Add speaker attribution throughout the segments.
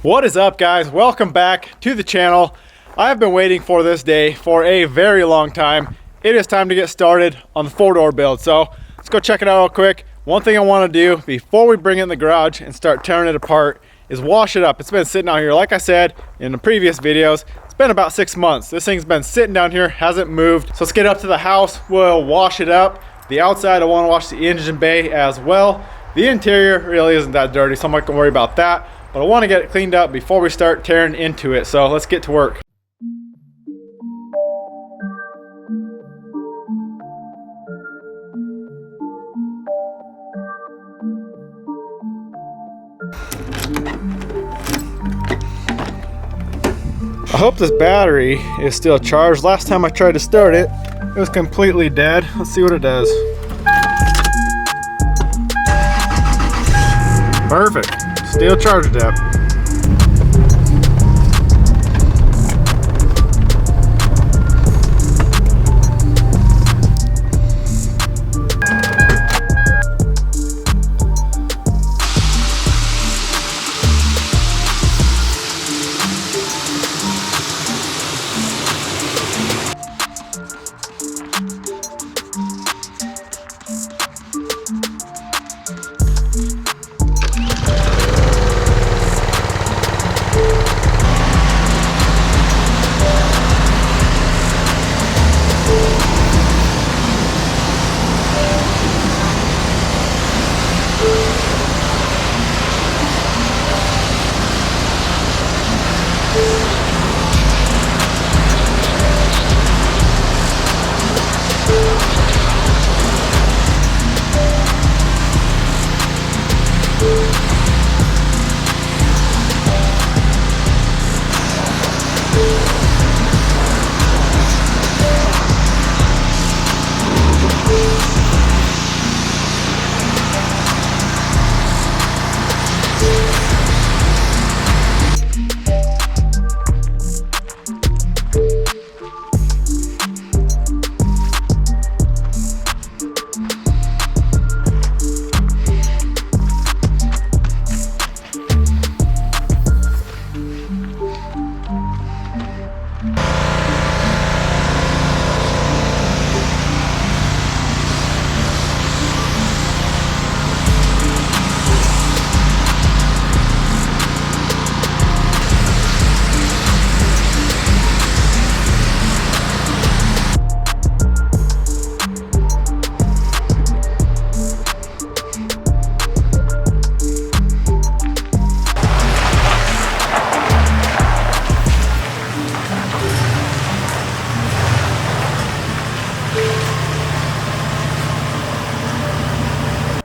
Speaker 1: What is up, guys? Welcome back to the channel. I've been waiting for this day for a very long time. It is time to get started on the 4-door build. So let's go check it out real quick. One thing I want to do before we bring it in the garage and start tearing it apart is wash it up. It's been sitting out here, like I said in the previous videos, it's been about 6 months. This thing's been sitting down here, hasn't moved. So let's get up to the house, we'll wash it up. The outside, I want to wash the engine bay as well. The interior really isn't that dirty, so I'm not gonna worry about that. But I want to get it cleaned up before we start tearing into it. So let's get to work. I hope this battery is still charged. Last time I tried to start it, it was completely dead. Let's see what it does. Perfect. Still charged up.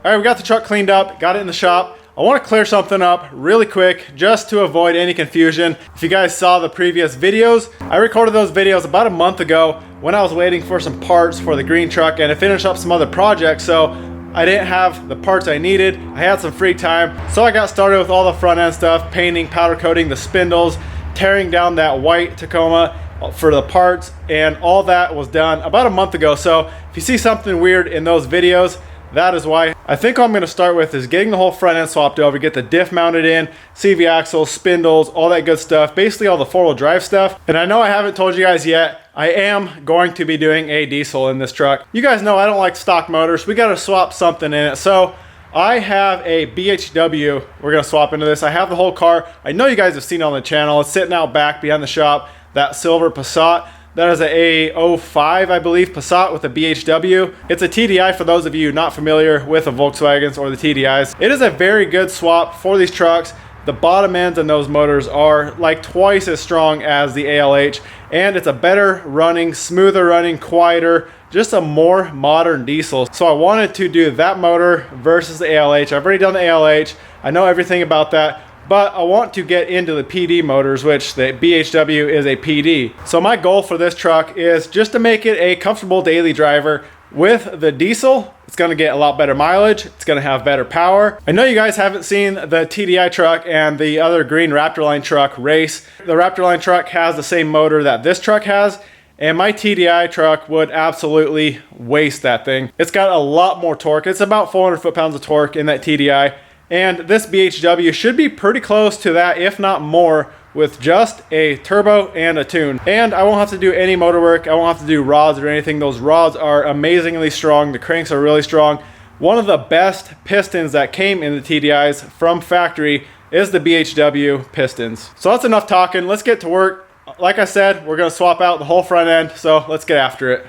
Speaker 1: All right, we got the truck cleaned up, got it in the shop. I want to clear something up really quick just to avoid any confusion. If you guys saw the previous videos, I recorded those videos about a month ago when I was waiting for some parts for the green truck and to finish up some other projects. So I didn't have the parts I needed. I had some free time. So I got started with all the front end stuff, painting, powder coating the spindles, tearing down that white Tacoma for the parts, and all that was done about a month ago. So if you see something weird in those videos, that is why. I think what I'm going to start with is getting the whole front end swapped over, get the diff mounted in, CV axles, spindles, all that good stuff, basically all the 4-wheel drive stuff. And I know I haven't told you guys yet, I am going to be doing a diesel in this truck. You guys know I don't like stock motors. We got to swap something in it. So I have a BHW we're going to swap into this. I have the whole car. I know you guys have seen it on the channel. It's sitting out back behind the shop, that silver Passat. That is a 05, I believe, Passat with a BHW. It's a TDI for those of you not familiar with the Volkswagens or the TDIs. It is a very good swap for these trucks. The bottom ends in those motors are like twice as strong as the ALH, and it's a better running, smoother running, quieter, just a more modern diesel. So I wanted to do that motor versus the ALH. I've already done the ALH. I know everything about that. But I want to get into the PD motors, which the BHW is a PD. So my goal for this truck is just to make it a comfortable daily driver. With the diesel, it's gonna get a lot better mileage. It's gonna have better power. I know you guys haven't seen the TDI truck and the other green Raptorline truck race. The Raptorline truck has the same motor that this truck has, and my TDI truck would absolutely waste that thing. It's got a lot more torque. It's about 400 foot-pounds of torque in that TDI, And this BHW should be pretty close to that, if not more, with just a turbo and a tune. And I won't have to do any motor work. I won't have to do rods or anything. Those rods are amazingly strong. The cranks are really strong. One of the best pistons that came in the TDIs from factory is the BHW pistons. So that's enough talking. Let's get to work. Like I said, we're gonna swap out the whole front end, so let's get after it.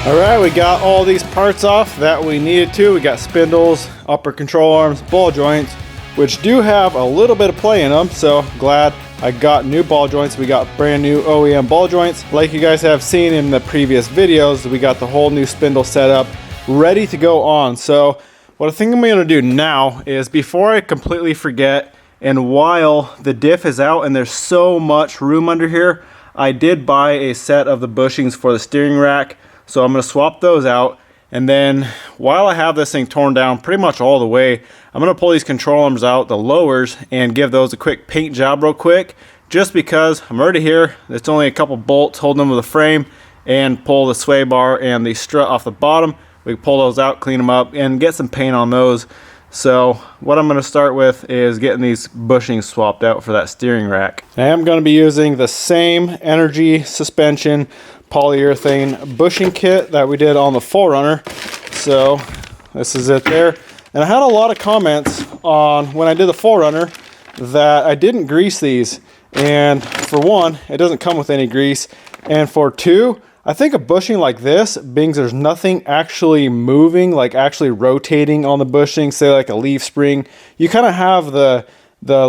Speaker 1: All right, we got all these parts off that we needed to. We got spindles, upper control arms, ball joints, which do have a little bit of play in them. So glad I got new ball joints. We got brand new OEM ball joints. Like you guys have seen in the previous videos, we got the whole new spindle setup ready to go on. So what I think I'm gonna do now is, before I completely forget, and while the diff is out and there's so much room under here, I did buy a set of the bushings for the steering rack. So I'm going to swap those out, and then while I have this thing torn down pretty much all the way, I'm going to pull these control arms out, the lowers, and give those a quick paint job real quick, just because I'm already here. It's only a couple bolts holding them to the frame, and pull the sway bar and the strut off the bottom. We can pull those out, clean them up, and get some paint on those. So what I'm going to start with is getting these bushings swapped out for that steering rack. I am going to be using the same Energy suspension polyurethane bushing kit that we did on the Prerunner. So this is it there. And I had a lot of comments on when I did the Prerunner that I didn't grease these. And for one, it doesn't come with any grease. And for two, I think a bushing like this, being there's nothing actually moving, like actually rotating on the bushing, say like a leaf spring, you kind of have the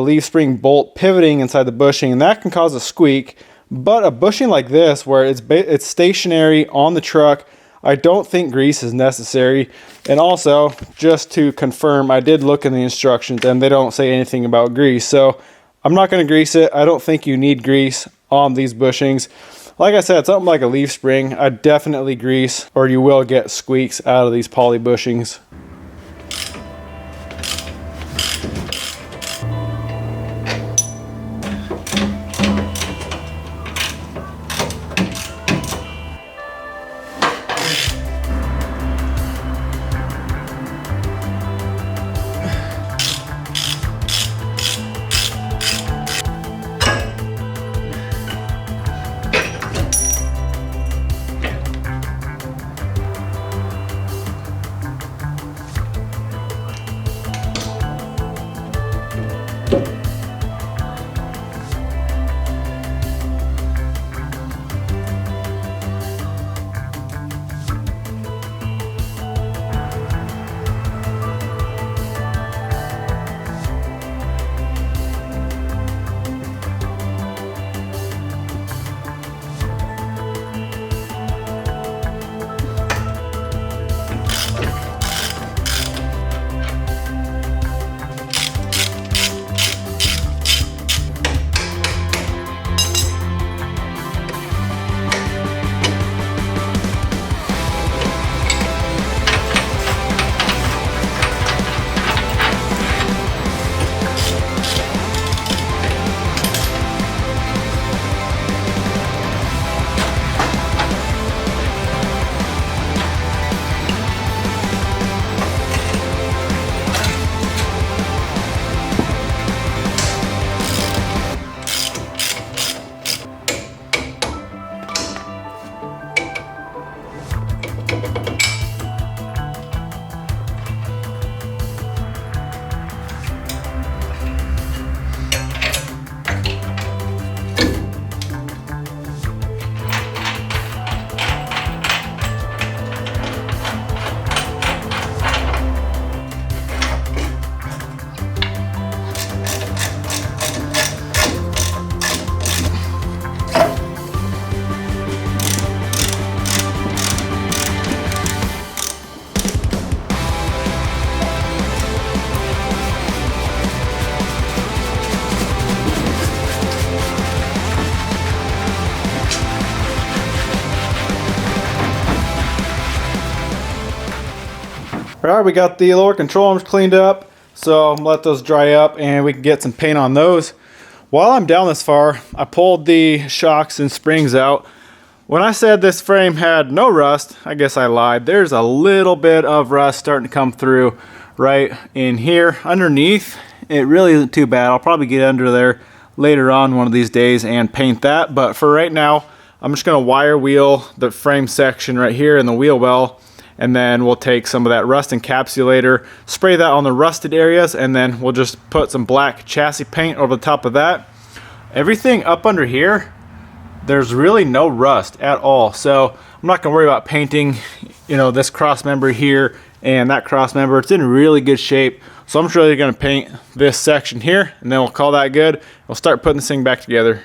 Speaker 1: leaf spring bolt pivoting inside the bushing, and that can cause a squeak. But a bushing like this, where it's stationary on the truck, I don't think grease is necessary. And also, just to confirm, I did look in the instructions and they don't say anything about grease. So I'm not going to grease it. I don't think you need grease on these bushings. Like I said, something like a leaf spring, I definitely grease, or you will get squeaks out of these poly bushings. All right, we got the lower control arms cleaned up, so let those dry up and we can get some paint on those. While I'm down this far, I pulled the shocks and springs out. When I said this frame had no rust, I guess I lied. There's a little bit of rust starting to come through right in here. Underneath, it really isn't too bad. I'll probably get under there later on one of these days and paint that, but for right now, I'm just gonna wire wheel the frame section right here in the wheel well, and then we'll take some of that rust encapsulator, spray that on the rusted areas, and then we'll just put some black chassis paint over the top of that. Everything up under here, there's really no rust at all, so I'm not gonna worry about painting, you know, this cross member here and that cross member. It's in really good shape, so I'm just really gonna paint this section here, and then we'll call that good. We'll start putting this thing back together.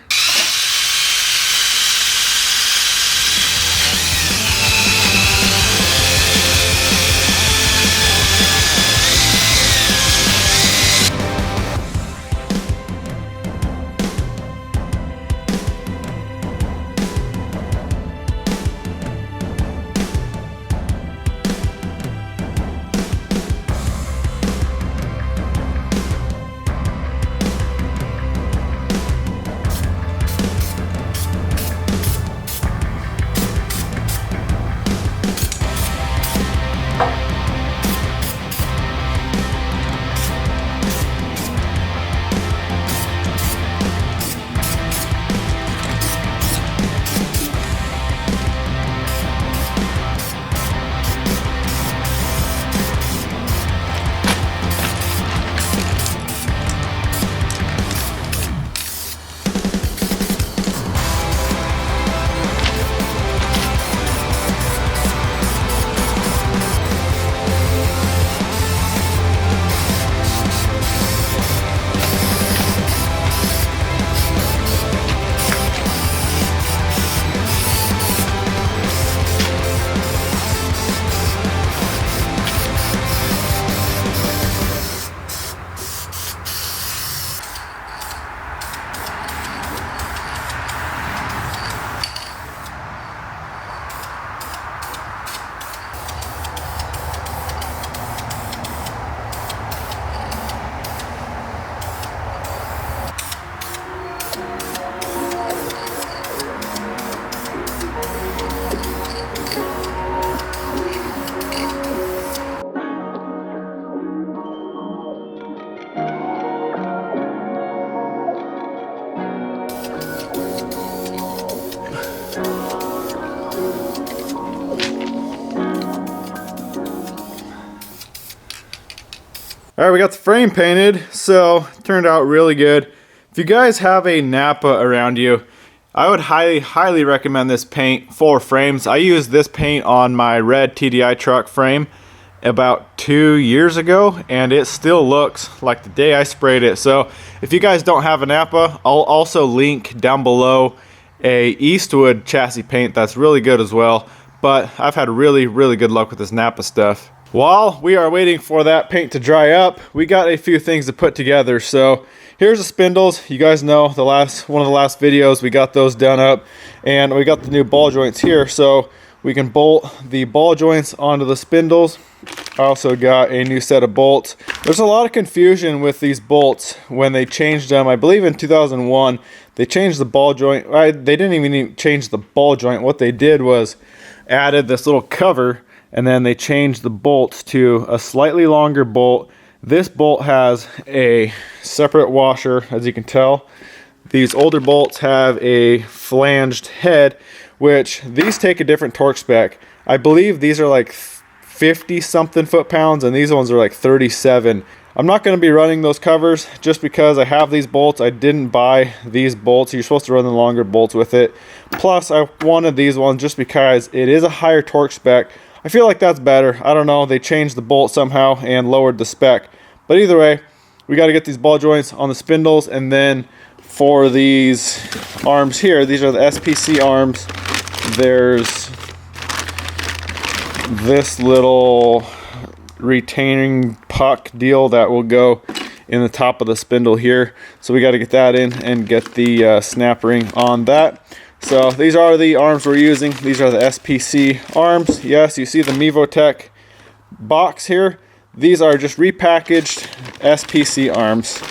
Speaker 1: All right, we got the frame painted, so it turned out really good. If you guys have a Napa around you, I would highly recommend this paint for frames. I used this paint on my red TDI truck frame about 2 years ago, and it still looks like the day I sprayed it. So if you guys don't have a Napa, I'll also link down below a Eastwood chassis paint that's really good as well. But I've had really good luck with this Napa stuff. While we are waiting for that paint to dry up, we got a few things to put together. So here's the spindles. You guys know one of the last videos, we got those done up, and we got the new ball joints here, so we can bolt the ball joints onto the spindles. I also got a new set of bolts. There's a lot of confusion with these bolts when they changed them. I believe in 2001 they changed the ball joint. They didn't even change the ball joint. What they did was added this little cover, and then they changed the bolts to a slightly longer bolt. This bolt has a separate washer, as you can tell. These older bolts have a flanged head, which these take a different torque spec. I believe these are like 50 something foot-pounds, and these ones are like 37. I'm not going to be running those covers just because I have these bolts. I didn't buy these bolts. You're supposed to run the longer bolts with it. Plus, I wanted these ones just because it is a higher torque spec. I feel like that's better. I don't know, they changed the bolt somehow and lowered the spec. But either way, we got to get these ball joints on the spindles, and then for these arms here, these are the SPC arms. There's this little retaining puck deal that will go in the top of the spindle here. So we got to get that in and get the snap ring on that. So these are the arms we're using. These are the SPC arms. Yes, you see the Mevotech box here. These are just repackaged SPC arms.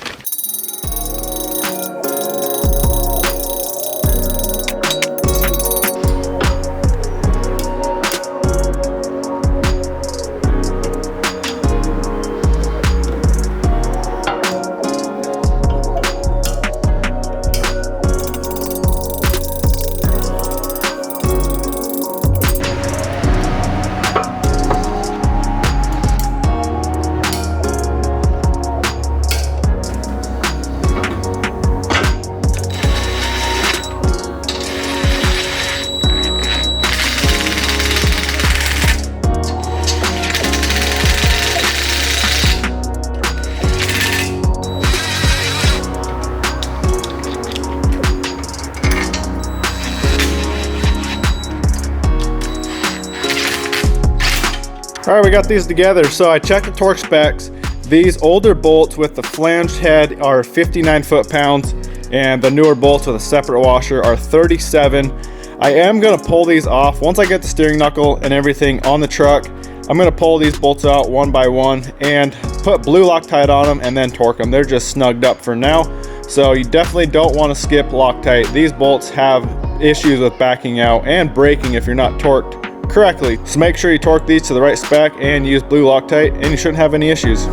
Speaker 1: All right, we got these together. So I checked the torque specs. These older bolts with the flanged head are 59 foot-pounds, and the newer bolts with a separate washer are 37. I am gonna pull these off. Once I get the steering knuckle and everything on the truck, I'm gonna pull these bolts out one by one and put blue Loctite on them and then torque them. They're just snugged up for now. So you definitely don't wanna skip Loctite. These bolts have issues with backing out and braking if you're not torqued correctly. So make sure you torque these to the right spec and use blue Loctite, and you shouldn't have any issues.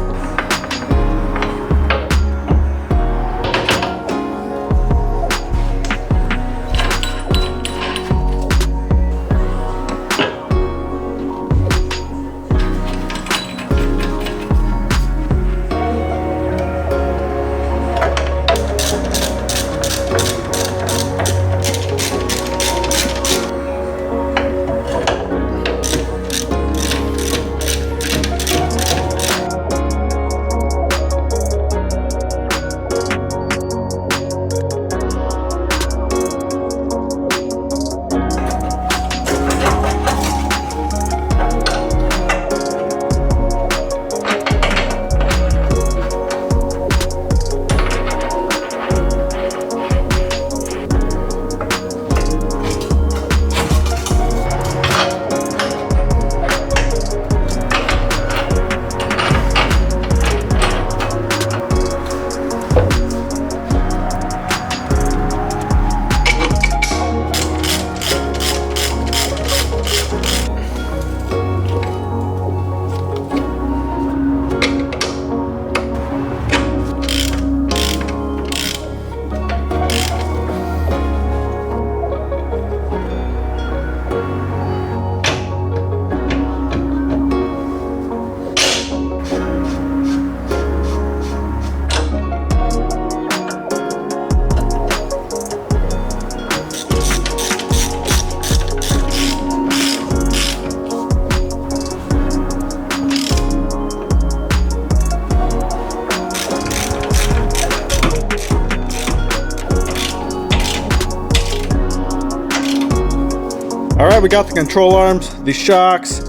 Speaker 1: All right, we got the control arms, the shocks,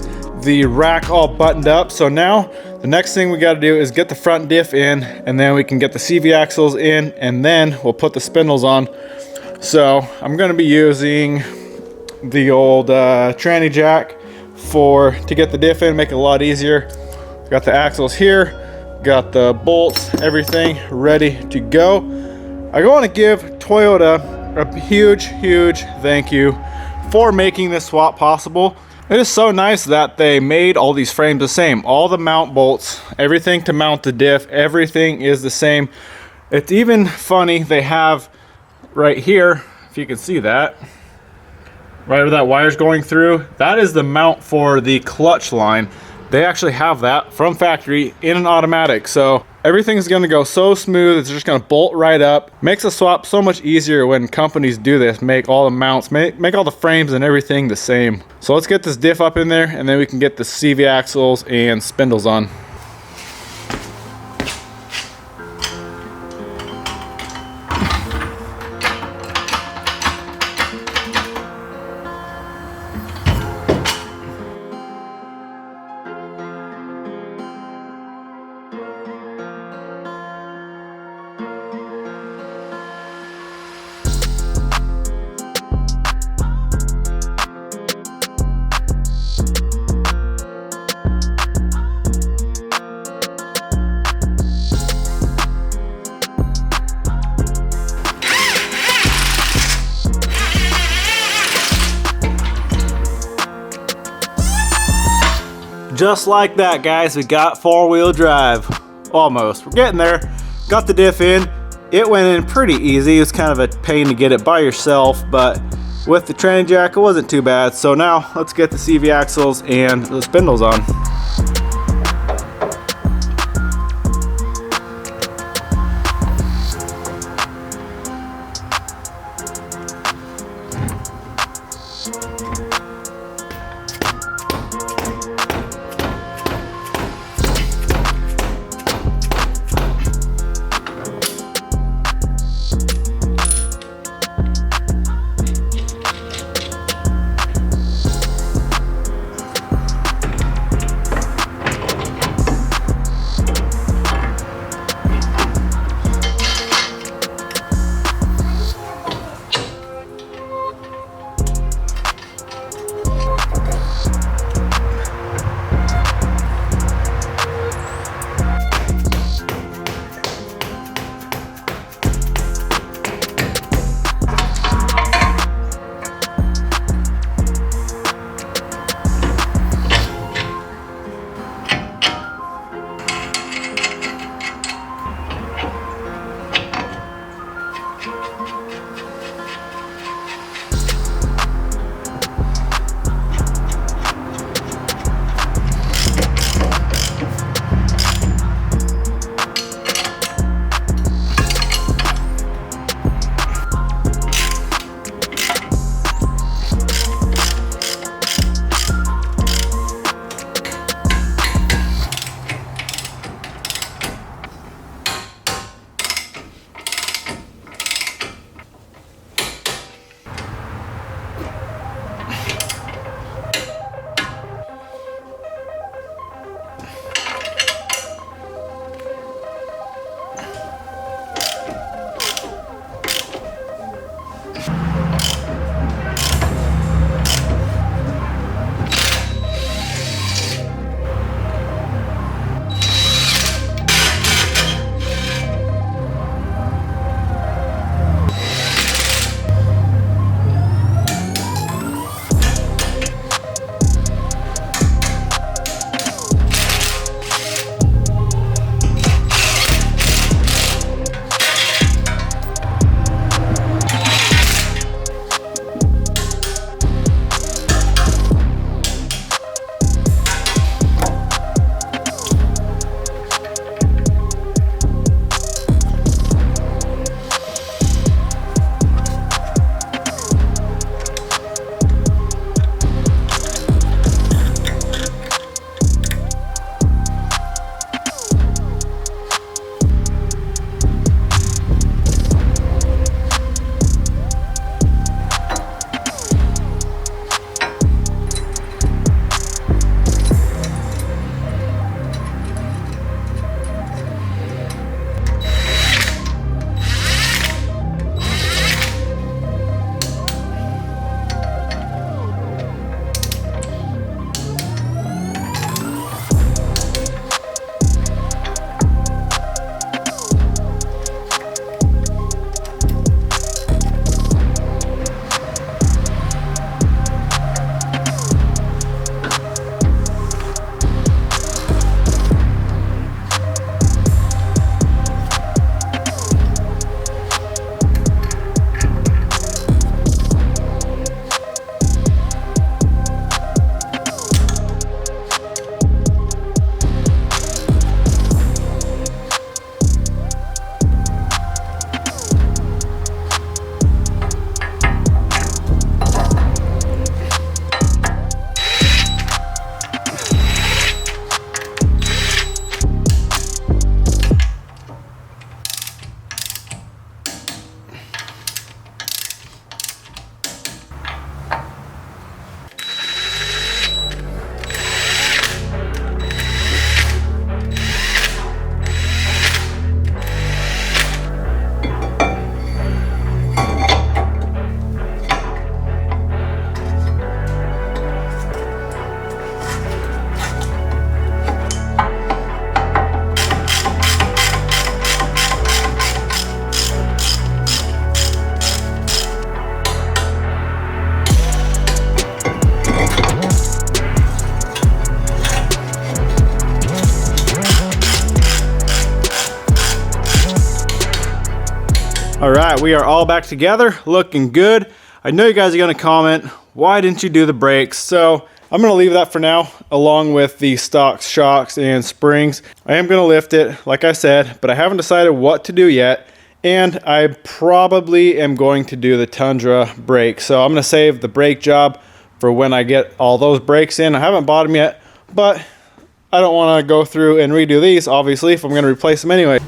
Speaker 1: the rack all buttoned up. So now the next thing we got to do is get the front diff in, and then we can get the CV axles in, and then we'll put the spindles on. So I'm going to be using the old tranny jack to get the diff in, make it a lot easier. Got the axles here, got the bolts, everything ready to go. I want to give Toyota a huge thank you for making this swap possible. It is so nice that they made all these frames the same. All the mount bolts, everything to mount the diff, everything is the same. It's even funny, they have right here, if you can see that, right where that wire's going through, that is the mount for the clutch line. They actually have that from factory in an automatic. So everything's gonna go so smooth, it's just gonna bolt right up. Makes the swap so much easier when companies do this, make all the mounts, make all the frames and everything the same. So let's get this diff up in there, and then we can get the CV axles and spindles on. Just like that, guys, we got four-wheel drive. Almost. We're getting there. Got the diff in. It went in pretty easy. It was kind of a pain to get it by yourself, but with the tranny jack, it wasn't too bad. So now let's get the CV axles and the spindles on. All right, we are all back together, looking good. I know you guys are gonna comment, why didn't you do the brakes? So I'm gonna leave that for now, along with the stock shocks and springs. I am gonna lift it, like I said, but I haven't decided what to do yet. And I probably am going to do the Tundra brake. So I'm gonna save the brake job for when I get all those brakes in. I haven't bought them yet, but I don't wanna go through and redo these, obviously, if I'm gonna replace them anyway.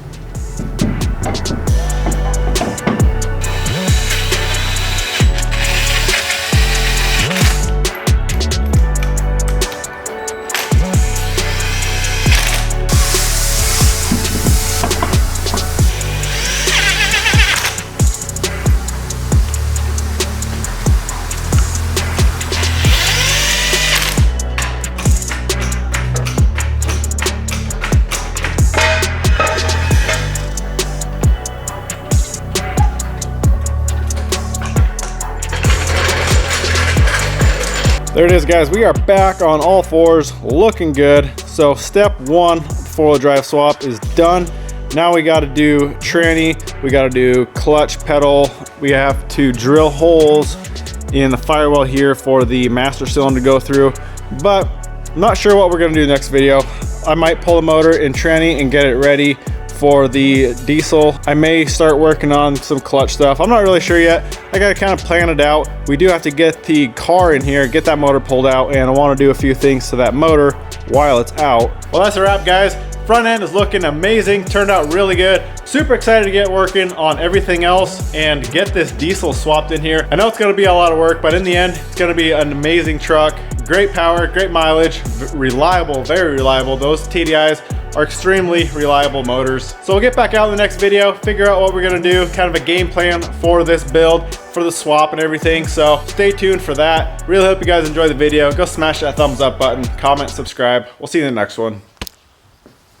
Speaker 1: There it is, guys. We are back on all fours, looking good. So step one, four-wheel drive swap is done. Now we got to do tranny, we got to do clutch pedal. We have to drill holes in the firewall here for the master cylinder to go through. But I'm not sure what we're going to do next video. I might pull the motor in tranny and get it ready for the diesel. I may start working on some clutch stuff. I'm not really sure yet. I gotta kind of plan it out. We do have to get the car in here, get that motor pulled out, and I want to do a few things to that motor while it's out. Well, that's a wrap, guys. Front end is looking amazing, turned out really good. Super excited to get working on everything else and get this diesel swapped in here. I know it's gonna be a lot of work, but in the end, it's gonna be an amazing truck. Great power, great mileage, reliable, very reliable. Those TDIs are extremely reliable motors. So we'll get back out in the next video, figure out what we're gonna do, kind of a game plan for this build, for the swap and everything. So stay tuned for that. Really hope you guys enjoyed the video. Go smash that thumbs up button, comment, subscribe. We'll see you in the next one.